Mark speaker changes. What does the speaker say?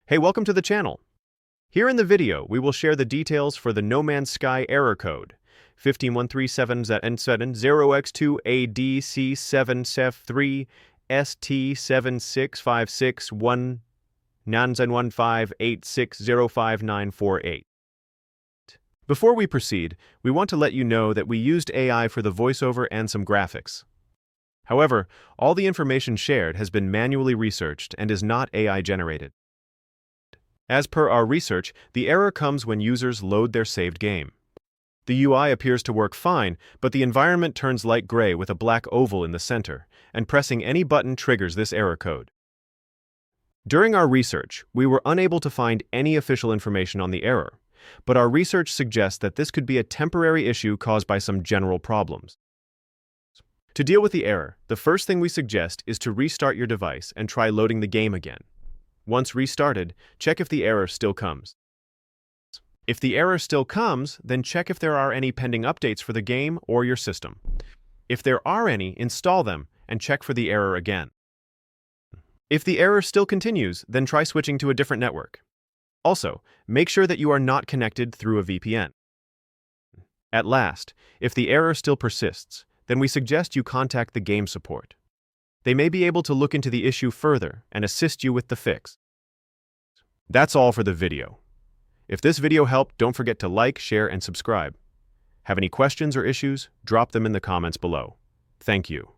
Speaker 1: Hey, welcome to the channel. Here in the video, we will share the details for the No Man's Sky error code 15137Z0X2AD C7SEF3ST765619115860594. Before we proceed, we want to let you know that we used AI for the voiceover and some graphics. However, all the information shared has been manually researched and is not AI generated. As per our research, the error comes when users load their saved game. The UI appears to work fine, but the environment turns light gray with a black oval in the center, and pressing any button triggers this error code. During our research, we were unable to find any official information on the error, but our research suggests that this could be a temporary issue caused by some general problems. To deal with the error, the first thing we suggest is to restart your device and try loading the game again. Once restarted, check if the error still comes. If the error still comes, then check if there are any pending updates for the game or your system. If there are any, install them and check for the error again. If the error still continues, then try switching to a different network. Also, make sure that you are not connected through a VPN. At last, if the error still persists, then we suggest you contact the game support. They may be able to look into the issue further and assist you with the fix. That's all for the video. If this video helped, don't forget to like, share, and subscribe. Have any questions or issues? Drop them in the comments below. Thank you.